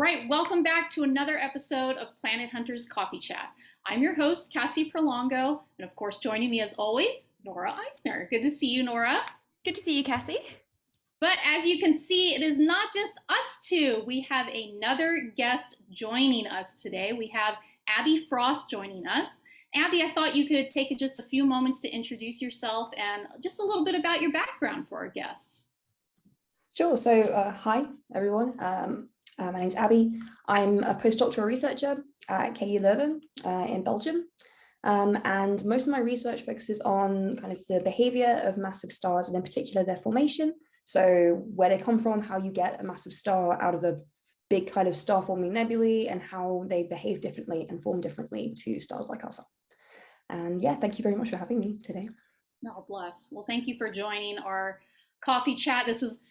right, welcome back to another episode of Planet Hunters Coffee Chat. I'm your host, Cassie Prolongo, and of course, joining me as always, Nora Eisner. Good to see you, Nora. Good to see you, Cassie. But as you can see, it is not just us two. We have another guest joining us today. We have Abby Frost joining us. Abby, I thought you could take just a few moments to introduce yourself and just a little bit about your background for our guests. Sure. So hi, everyone. My name's Abby. I'm a postdoctoral researcher at KU Leuven in Belgium. And most of my research focuses on kind of the behavior of massive stars and in particular their formation. So where they come from, how you get a massive star out of a big kind of star-forming nebulae and how they behave differently and form differently to stars like our sun. And yeah, thank you very much for having me today. Oh, bless. Well, thank you for joining our coffee chat. This is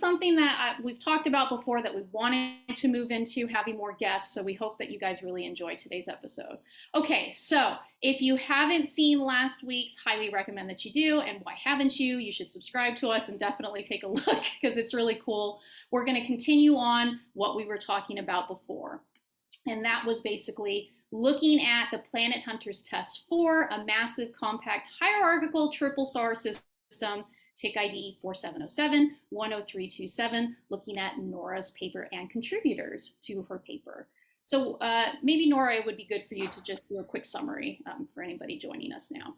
something that we've talked about before that we wanted to move into, having more guests. So we hope that you guys really enjoy today's episode. Okay, so if you haven't seen last week's, highly recommend that you do. And why haven't you? You should subscribe to us and definitely take a look because it's really cool. We're going to continue on what we were talking about before. And that was basically looking at the Planet Hunters Test 4, a massive, compact, hierarchical triple star system, TIC ID 4707, 10327, looking at Nora's paper and contributors to her paper. So maybe, Nora, it would be good for you to just do a quick summary for anybody joining us now.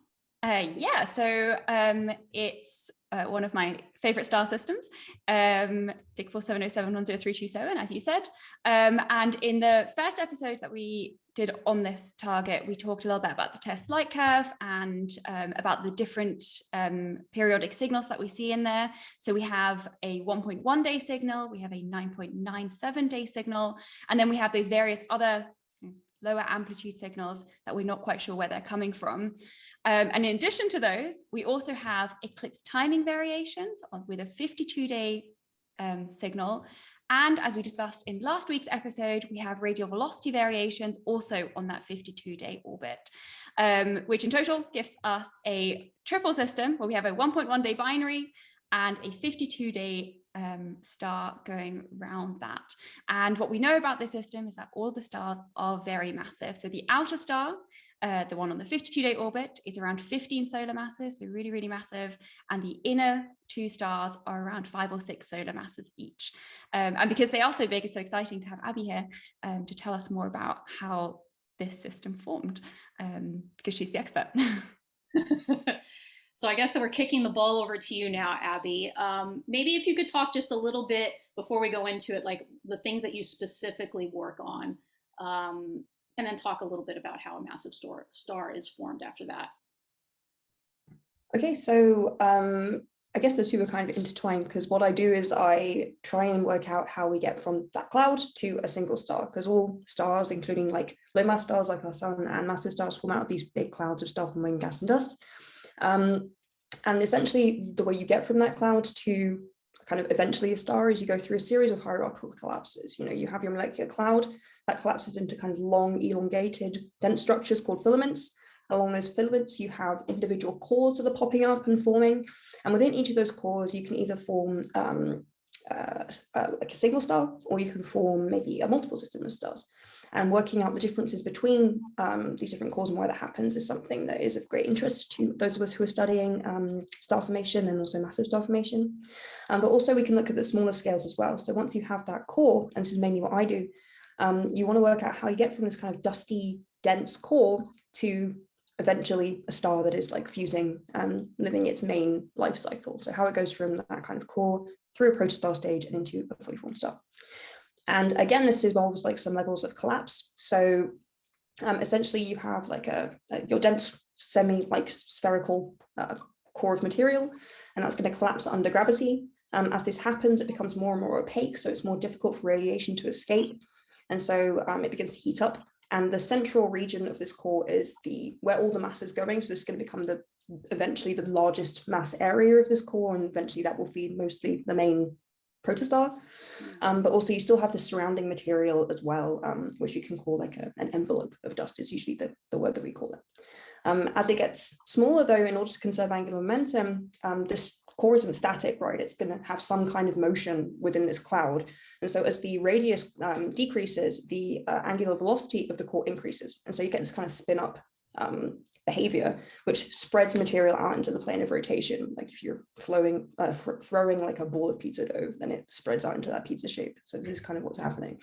It's one of my favorite star systems, TIC 4707, 10327, as you said. And in the first episode that we did on this target, we talked a little bit about the test light curve and about the different periodic signals that we see in there. So we have a 1.1 day signal, we have a 9.97 day signal, and then we have those various other lower amplitude signals that we're not quite sure where they're coming from. And in addition to those, we also have eclipse timing variations with a 52-day signal. And as we discussed in last week's episode, we have radial velocity variations also on that 52-day orbit, which in total gives us a triple system where we have a 1.1 day binary and a 52-day star going round that. And what we know about this system is that all the stars are very massive. So the outer star, the one on the 52-day orbit, is around 15 solar masses, so really, really massive. And the inner two stars are around 5 or 6 solar masses each. And because they are so big, it's so exciting to have Abby here to tell us more about how this system formed, because she's the expert. So I guess that we're kicking the ball over to you now, Abby. Maybe if you could talk just a little bit before we go into it, like the things that you specifically work on, and then talk a little bit about how a massive star is formed after that. Okay, so I guess the two are kind of intertwined because what I do is I try and work out how we get from that cloud to a single star, because all stars, including like low mass stars like our sun and massive stars, form out of these big clouds of star-forming gas and dust. And essentially the way you get from that cloud to kind of eventually a star is you go through a series of hierarchical collapses. You know, you have your molecular cloud that collapses into kind of long, elongated, dense structures called filaments. Along those filaments, you have individual cores that are popping up and forming. And within each of those cores, you can either form like a single star, or you can form maybe a multiple system of stars. And working out the differences between these different cores and why that happens is something that is of great interest to those of us who are studying star formation and also massive star formation. But also we can look at the smaller scales as well. So once you have that core, and this is mainly what I do, you want to work out how you get from this kind of dusty, dense core to eventually a star that is like fusing and living its main life cycle. So how it goes from that kind of core through a protostar stage and into a fully formed star. And again, this involves like some levels of collapse. So essentially you have like your dense semi-like spherical core of material, and that's going to collapse under gravity. As this happens, it becomes more and more opaque, so it's more difficult for radiation to escape. And so it begins to heat up. And the central region of this core is where all the mass is going. So this is going to become eventually the largest mass area of this core, and eventually that will feed mostly the main protostar. But also you still have the surrounding material as well, which you can call like an envelope of dust is usually the word that we call it. As it gets smaller though, in order to conserve angular momentum, this core isn't static, right? It's going to have some kind of motion within this cloud. And so as the radius decreases, the angular velocity of the core increases. And so you get this kind of spin up behavior, which spreads material out into the plane of rotation. Like if you're throwing like a ball of pizza dough, then it spreads out into that pizza shape. So this is kind of what's happening.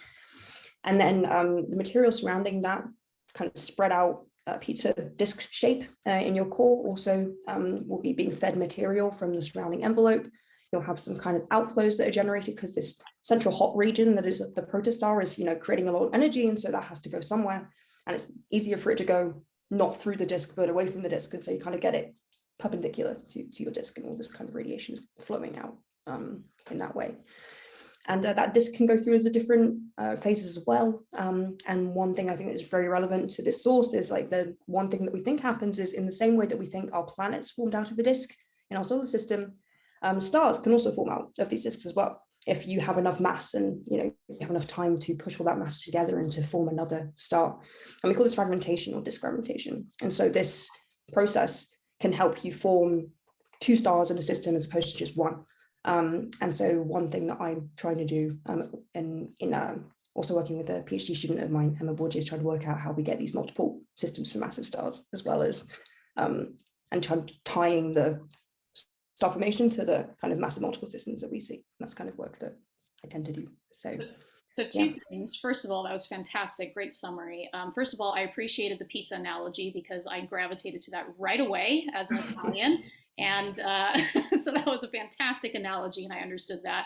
And then the material surrounding that kind of spread out pizza disc shape in your core also will be being fed material from the surrounding envelope. You'll have some kind of outflows that are generated because this central hot region that is the protostar is, creating a lot of energy, and so that has to go somewhere. And it's easier for it to go not through the disk but away from the disk, and so you kind of get it perpendicular to your disk, and all this kind of radiation is flowing out in that way. And that disk can go through as a different phases as well. And one thing I think is very relevant to this source is like the one thing that we think happens is in the same way that we think our planets formed out of the disk in our solar system, stars can also form out of these disks as well. If you have enough mass and you have enough time to push all that mass together and to form another star. And we call this fragmentation or disk fragmentation. And so this process can help you form 2 stars in a system as opposed to just one. And so one thing that I'm trying to do also working with a PhD student of mine, Emma Borges, trying to work out how we get these multiple systems for massive stars, as well as tying the star formation to the kind of massive multiple systems that we see. And that's kind of work that I tend to do. So two things. First of all, that was fantastic. Great summary. First of all, I appreciated the pizza analogy because I gravitated to that right away as an Italian. And so that was a fantastic analogy, and I understood that.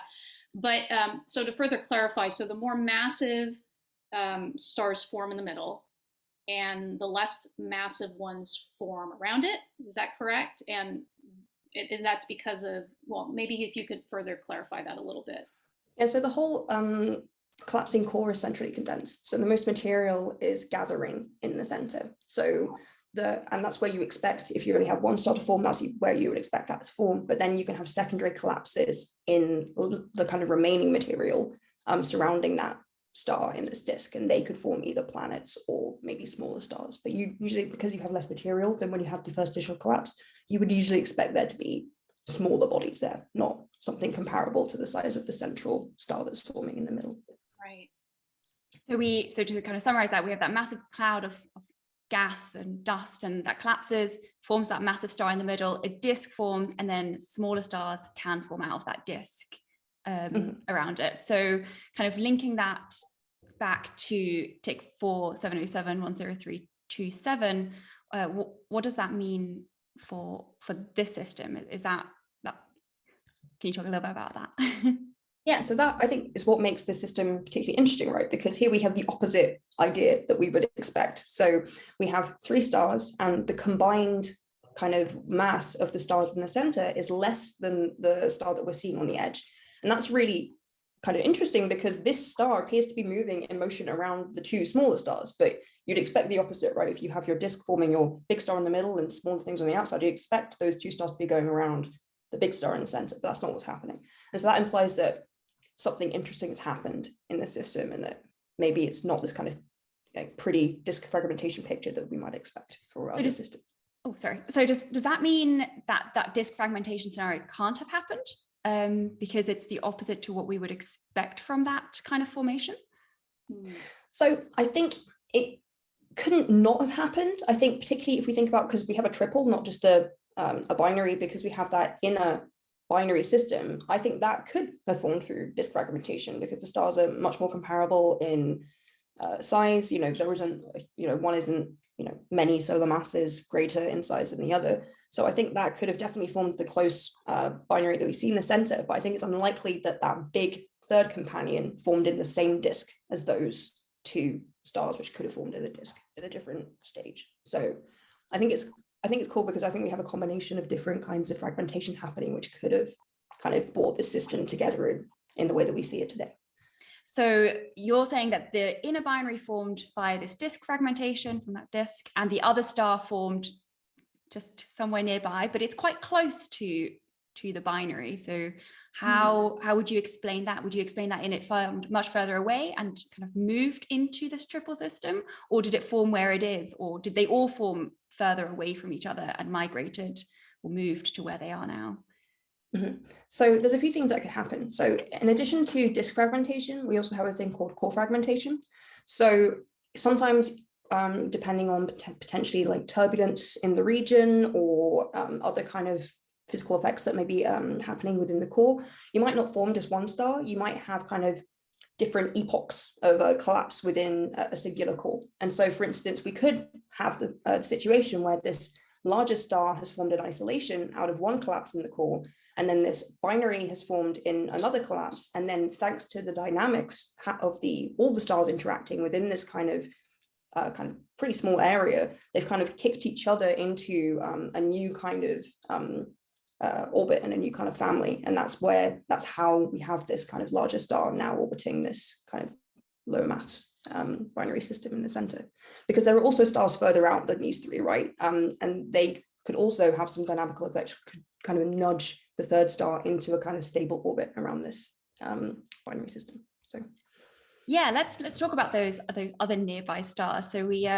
But so to further clarify, so the more massive stars form in the middle, and the less massive ones form around it. Is that correct? And that's because of, well, maybe if you could further clarify that a little bit. Yeah, so the whole collapsing core is centrally condensed. So the most material is gathering in the center. So and that's where you expect, if you only have one star to form, that's where you would expect that to form. But then you can have secondary collapses in the kind of remaining material surrounding that star in this disk, and they could form either planets or maybe smaller stars. But you usually, because you have less material than when you have the first initial collapse, you would usually expect there to be smaller bodies there, not something comparable to the size of the central star that's forming in the middle. Right. So to kind of summarize that, we have that massive cloud of gas and dust, and that collapses, forms that massive star in the middle, a disk forms, and then smaller stars can form out of that disk around it. So kind of linking that back to TIC 4707-10327, what does that mean for this system? Is that can you talk a little bit about that? Yeah, so that I think is what makes the system particularly interesting, right? Because here we have the opposite idea that we would expect. So we have 3 stars, and the combined kind of mass of the stars in the center is less than the star that we're seeing on the edge. And that's really kind of interesting because this star appears to be moving in motion around the 2 smaller stars, but you'd expect the opposite, right? If you have your disk forming your big star in the middle and smaller things on the outside, you'd expect those 2 stars to be going around the big star in the center, but that's not what's happening. And so that implies that something interesting has happened in the system, and that maybe it's not this kind of pretty disk fragmentation picture that we might expect for other systems. Oh, sorry. So does that mean that disk fragmentation scenario can't have happened because it's the opposite to what we would expect from that kind of formation? So I think it couldn't not have happened. I think particularly if we think about, because we have a triple, not just a binary, because we have that inner binary system, I think that could have formed through disk fragmentation because the stars are much more comparable in size. There isn't, one isn't, many solar masses greater in size than the other. So I think that could have definitely formed the close binary that we see in the center, but I think it's unlikely that that big third companion formed in the same disk as those 2 stars, which could have formed in a disk at a different stage. So I think it's cool because I think we have a combination of different kinds of fragmentation happening, which could have kind of brought the system together in the way that we see it today. So you're saying that the inner binary formed by this disk fragmentation from that disk, and the other star formed just somewhere nearby, but it's quite close to the binary. So how would you explain that? Would you explain that in it formed much further away and kind of moved into this triple system, or did it form where it is, or did they all form further away from each other and migrated or moved to where they are now? So there's a few things that could happen. So in addition to disk fragmentation, we also have a thing called core fragmentation. So sometimes, depending on potentially like turbulence in the region or other kind of physical effects that may be happening within the core, you might not form just one star. You might have kind of different epochs of a collapse within a singular core. And so, for instance, we could have the situation where this larger star has formed in isolation out of one collapse in the core, and then this binary has formed in another collapse. And then thanks to the dynamics of all the stars interacting within this kind of pretty small area, they've kind of kicked each other into a new kind of orbit and a new kind of family. And that's how we have this kind of larger star now orbiting this kind of lower mass binary system in the center. Because there are also stars further out than these three, right? And they could also have some dynamical effects, could kind of nudge the third star into a kind of stable orbit around this binary system. So yeah, let's talk about those other nearby stars. So we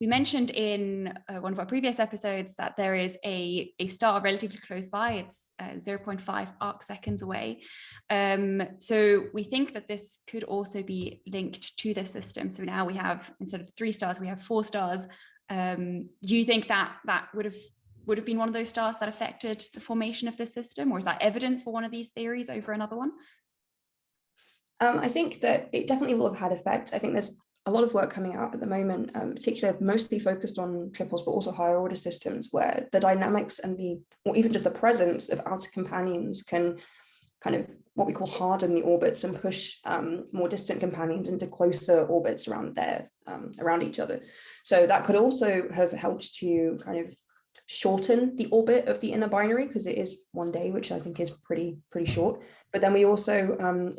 mentioned in one of our previous episodes that there is a star relatively close by. It's 0.5 arc seconds away. So we think that this could also be linked to the system. So now we have, instead of 3 stars, we have 4 stars. Do you think that would have been one of those stars that affected the formation of this system, or is that evidence for one of these theories over another one? I think that it definitely will have had effect. I think there's a lot of work coming out at the moment, particularly mostly focused on triples, but also higher order systems, where the dynamics and or even just the presence of outer companions can kind of what we call harden the orbits and push more distant companions into closer orbits around each other. So that could also have helped to kind of shorten the orbit of the inner binary, because it is 1 day, which I think is pretty short. But then we also, an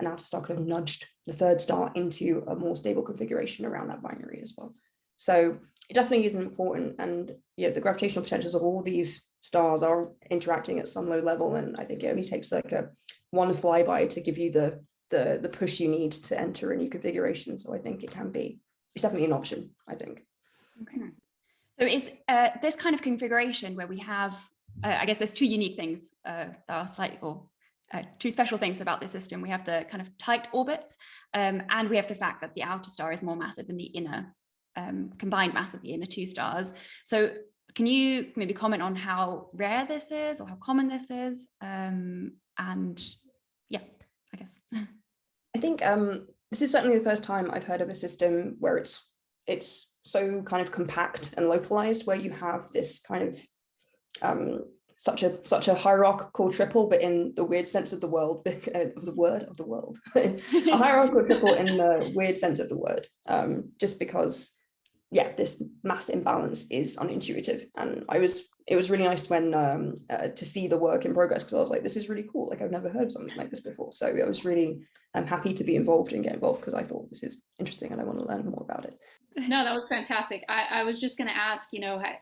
outer star could have nudged the third star into a more stable configuration around that binary as well. So it definitely is important, and the gravitational potentials of all these stars are interacting at some low level, and I think it only takes like one flyby to give you the push you need to enter a new configuration. So I think it's definitely an option, I think. Okay. So is this kind of configuration where we have, I guess there's 2 unique things that are slightly, or 2 special things about this system. We have the kind of tight orbits, and we have the fact that the outer star is more massive than the inner, combined mass of the inner 2 stars. So can you maybe comment on how rare this is, or how common this is? And yeah, I guess. I think this is certainly the first time I've heard of a system where it's so kind of compact and localized, where you have this kind of such a hierarchical triple, but in the weird sense of the world, a hierarchical triple in the weird sense of the word, just because, yeah, this mass imbalance is unintuitive. And it was really nice when to see the work in progress, because I was like, this is really cool. Like, I've never heard of something like this before. So I was really happy to be involved and get involved, because I thought this is interesting and I want to learn more about it. No, that was fantastic. I was just going to ask,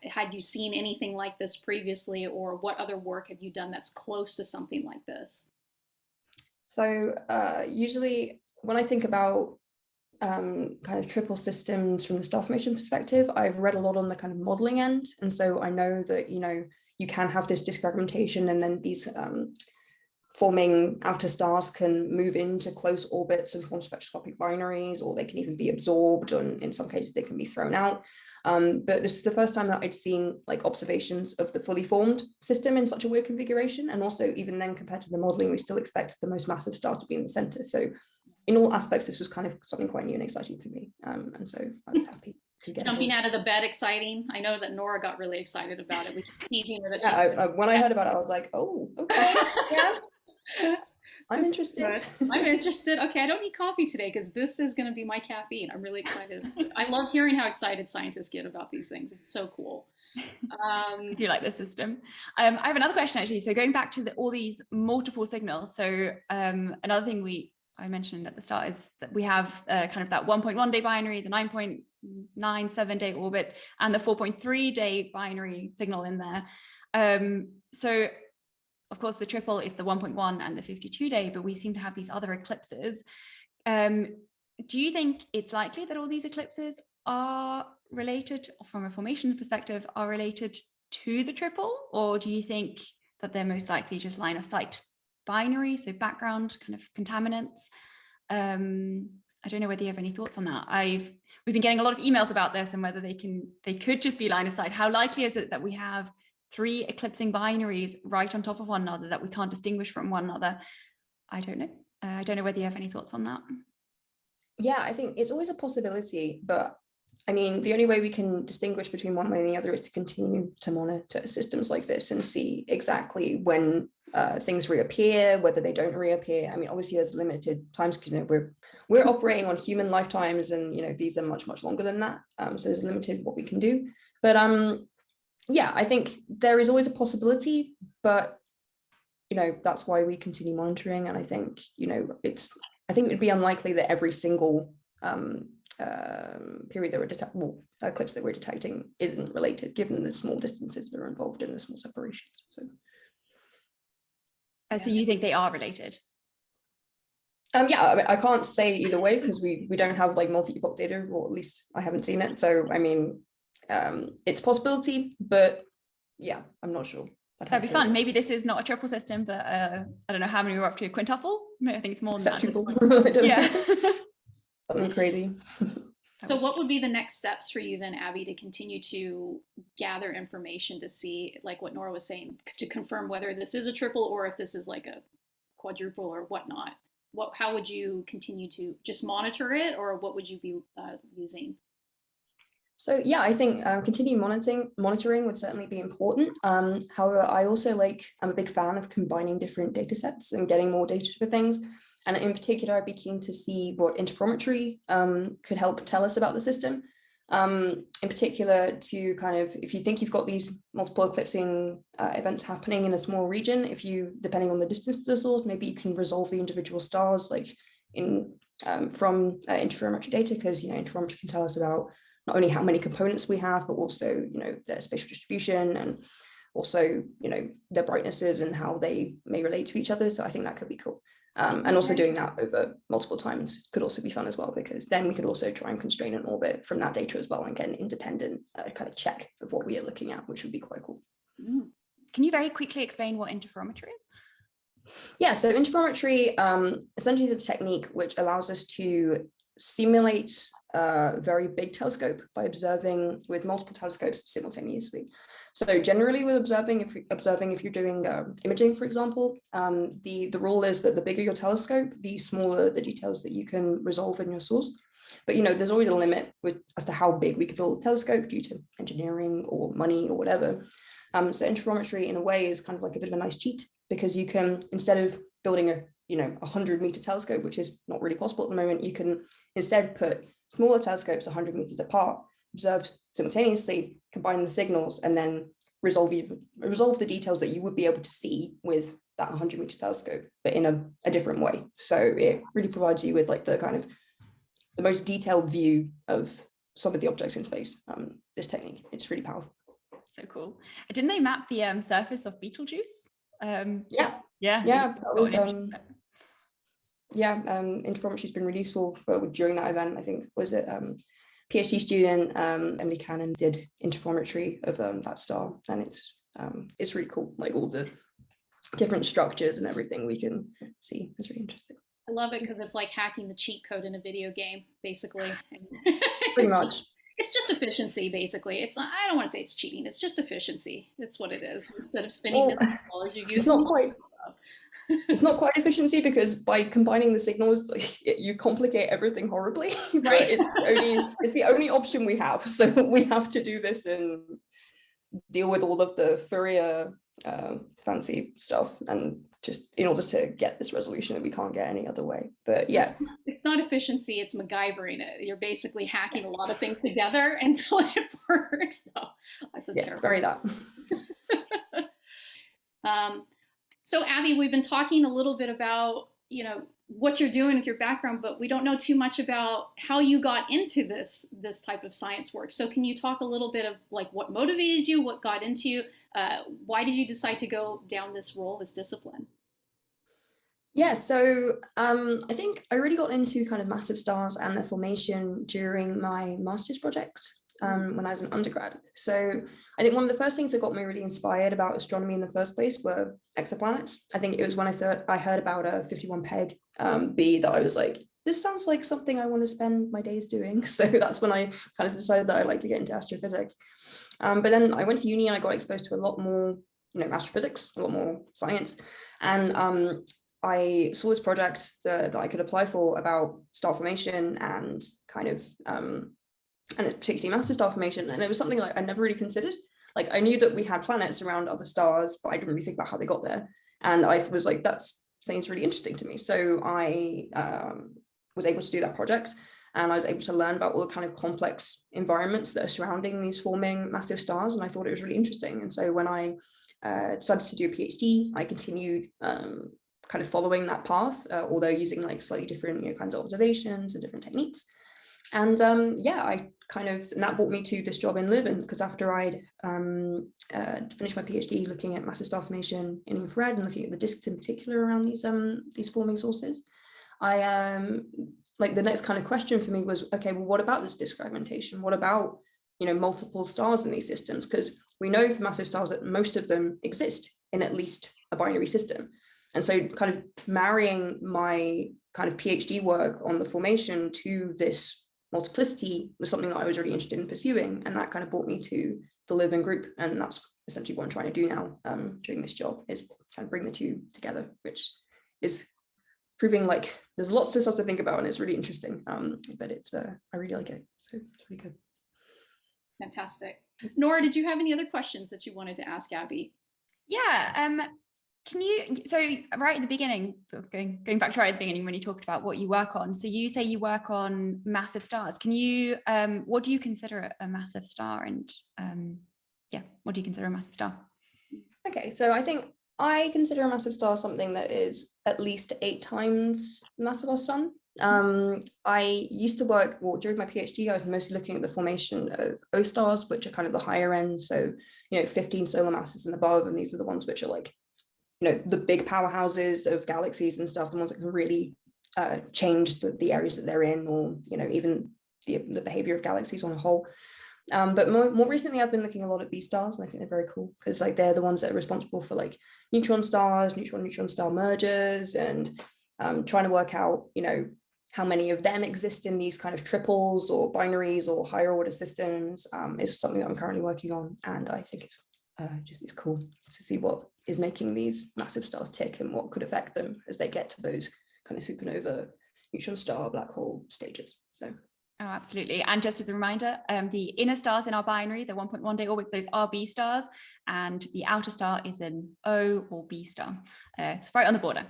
had you seen anything like this previously, or what other work have you done that's close to something like this? So usually when I think about kind of triple systems from the star formation perspective, I've read a lot on the kind of modeling end. And so I know that, you can have this disk fragmentation, and then these forming outer stars can move into close orbits and form spectroscopic binaries, or they can even be absorbed, and in some cases they can be thrown out. But this is the first time that I'd seen like observations of the fully formed system in such a weird configuration. And also, even then, compared to the modeling, we still expect the most massive star to be in the center. So in all aspects, this was kind of something quite new and exciting for me. And so I was happy to get Jumping out of the bed, exciting. I know that Nora got really excited about it. We keep teasing her that when I heard about it, I was like, oh, okay, yeah. I'm interested. I'm interested. Okay, I don't need coffee today because this is going to be my caffeine. I'm really excited. I love hearing how excited scientists get about these things. It's so cool. I do like the system. I have another question, actually. So going back to all these multiple signals. So another thing I mentioned at the start is that we have kind of that 1.1 day binary, the 9.97 day orbit, and the 4.3 day binary signal in there. So of course, the triple is the 1.1 and the 52 day, but we seem to have these other eclipses. Do you think it's likely that all these eclipses are related, from a formation perspective, are related to the triple? Or do you think that they're most likely just line of sight binary, so background kind of contaminants. I don't know whether you have any thoughts on that. We've been getting a lot of emails about this and whether they could just be line of sight. How likely is it that we have 3 eclipsing binaries right on top of one another that we can't distinguish from one another? I don't know. I don't know whether you have any thoughts on that. Yeah, I think it's always a possibility, but I mean, the only way we can distinguish between one way and the other is to continue to monitor systems like this and see exactly when things reappear, whether they don't reappear. I mean, obviously there's limited times because, you know, we're operating on human lifetimes, and, you know, these are much, much longer than that. So there's limited what we can do. But yeah, I think there is always a possibility, but, you know, that's why we continue monitoring. And I think, you know, I think it would be unlikely that every single period that we're eclipse that we're detecting isn't related, given the small distances that are involved in the small separations. So, so you think they are related? Yeah, I can't say either way because we don't have like multi-epoch data, or at least I haven't seen it. So I mean, it's a possibility, but yeah, I'm not sure. That'd be fun. Maybe this is not a triple system, but I don't know how many we're up to. A quintuple? I think it's more than that. Yeah. Something crazy. So what would be the next steps for you then, Abby, to continue to gather information to see, like what Nora was saying, to confirm whether this is a triple or if this is like a quadruple or whatnot? How would you continue to just monitor it, or what would you be using? So yeah, I think continuing monitoring would certainly be important. However, I'm a big fan of combining different data sets and getting more data for things. And in particular, I'd be keen to see what interferometry could help tell us about the system. In particular, to kind of, if you think you've got these multiple eclipsing events happening in a small region, depending on the distance to the source, maybe you can resolve the individual stars like from interferometry data, because, you know, interferometry can tell us about not only how many components we have, but also, you know, their spatial distribution, and also, you know, their brightnesses and how they may relate to each other. So I think that could be cool. And also doing that over multiple times could also be fun as well, because then we could also try and constrain an orbit from that data as well and get an independent kind of check of what we are looking at, which would be quite cool. Can you very quickly explain what interferometry is? Yeah, so interferometry essentially is a technique which allows us to simulate a very big telescope by observing with multiple telescopes simultaneously. So generally with observing, if you're doing imaging, for example, the rule is that the bigger your telescope, the smaller the details that you can resolve in your source. But, you know, there's always a limit as to how big we could build a telescope due to engineering or money or whatever. So interferometry in a way is kind of like a bit of a nice cheat, because you can, instead of building a 100-meter telescope, which is not really possible at the moment, you can instead put smaller telescopes 100 meters apart, observe simultaneously, combine the signals, and then resolve the details that you would be able to see with that 100-meter telescope, but in a different way. So it really provides you with like the kind of the most detailed view of some of the objects in space. This technique, it's really powerful. So cool. Didn't they map the surface of Betelgeuse? Yeah. Interferometry has been really useful during that event. I think, was it PhD student Emily Cannon did interferometry of that star, and it's really cool. Like all the different structures and everything we can see is really interesting. I love it because it's like hacking the cheat code in a video game, basically. Pretty much. It's just efficiency, basically. It's not, I don't want to say it's cheating. It's just efficiency. That's what it is. Instead of spending millions of dollars, you use it's not quite. It's not quite efficiency, because by combining the signals, you complicate everything horribly. Right. It's the only option we have. So we have to do this and deal with all of the Fourier fancy stuff, and just in order to get this resolution that we can't get any other way. But yeah, it's not efficiency, it's MacGyvering it. You're basically hacking a lot of things together until it works. So that's terrible. Very that. So Abby, we've been talking a little bit about, you know, what you're doing with your background, but we don't know too much about how you got into this type of science work. So can you talk a little bit of like what motivated you, what got into you? Why did you decide to go down this discipline? Yeah, so I think I really got into kind of massive stars and their formation during my master's project. when I was an undergrad. So I think one of the first things that got me really inspired about astronomy in the first place were exoplanets. I think it was when I heard about a 51 peg B that I was like, this sounds like something I want to spend my days doing. So that's when I kind of decided that I'd like to get into astrophysics. But then I went to uni and I got exposed to a lot more, astrophysics, a lot more science. And I saw this project that I could apply for about star formation and kind of, and particularly massive star formation. And it was something like I never really considered. Like I knew that we had planets around other stars, but I didn't really think about how they got there. And I was like, that's seems really interesting to me. So I was able to do that project, and I was able to learn about all the kind of complex environments that are surrounding these forming massive stars. And I thought it was really interesting. And so when I decided to do a PhD, I continued kind of following that path, although using like slightly different kinds of observations and different techniques. And yeah, and that brought me to this job in Leuven, because after I'd finished my PhD looking at massive star formation in infrared and looking at the disks in particular around these forming sources, I like the next kind of question for me was, okay, well, what about this disk fragmentation? What about, multiple stars in these systems? Because we know for massive stars that most of them exist in at least a binary system. And so kind of marrying my kind of PhD work on the formation to this multiplicity was something that I was really interested in pursuing. And that kind of brought me to the Leuven group. And that's essentially what I'm trying to do now during this job, is kind of bring the two together, which is proving like there's lots of stuff to think about and it's really interesting. But it's, I really like it. So it's really good. Fantastic. Nora, did you have any other questions that you wanted to ask Abby? Yeah. Can you, so right at the beginning, going back to right at the beginning when you talked about what you work on, so you say you work on massive stars. Can you, what do you consider a massive star? And yeah, what do you consider a massive star? Okay, so I think I consider a massive star something that is at least 8 times the mass of our sun. I used to work, well, during my PhD, I was mostly looking at the formation of O stars, which are kind of the higher end. So, 15 solar masses and above, and these are the ones which are like, the big powerhouses of galaxies and stuff, the ones that can really change the areas that they're in, or even the behavior of galaxies on a whole. But more recently, I've been looking a lot at B stars, and I think they're very cool because like they're the ones that are responsible for like neutron stars, neutron star mergers, and trying to work out how many of them exist in these kind of triples or binaries or higher order systems is something that I'm currently working on, and I think it's cool to see what is making these massive stars tick and what could affect them as they get to those kind of supernova, neutron star, black hole stages. So. Oh, absolutely. And just as a reminder, the inner stars in our binary, the 1.1 day orbits, those are B stars, and the outer star is an O or B star. It's right on the border.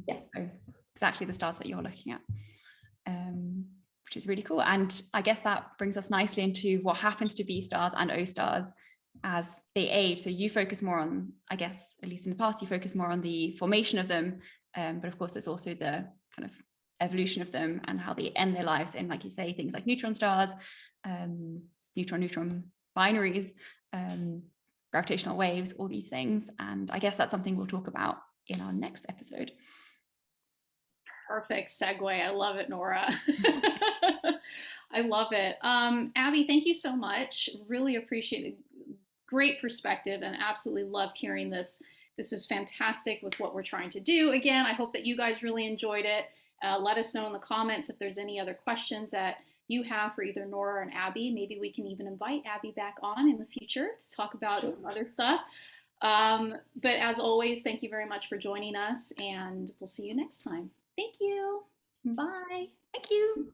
Yes. So exactly the stars that you're looking at, which is really cool. And I guess that brings us nicely into what happens to B stars and O stars as they age. So you focus more on, I guess, at least in the past, you focus more on the formation of them. But of course, there's also the kind of evolution of them and how they end their lives in, like you say, things like neutron stars, neutron binaries, gravitational waves, all these things. And I guess that's something we'll talk about in our next episode. Perfect segue. I love it, Nora. I love it. Abby, thank you so much. Really appreciate it. Great perspective, and absolutely loved hearing this. This is fantastic with what we're trying to do. Again, I hope that you guys really enjoyed it. Let us know in the comments if there's any other questions that you have for either Nora and Abby. Maybe we can even invite Abby back on in the future to talk about some other stuff. But as always, thank you very much for joining us, and we'll see you next time. Thank you. Bye. Thank you.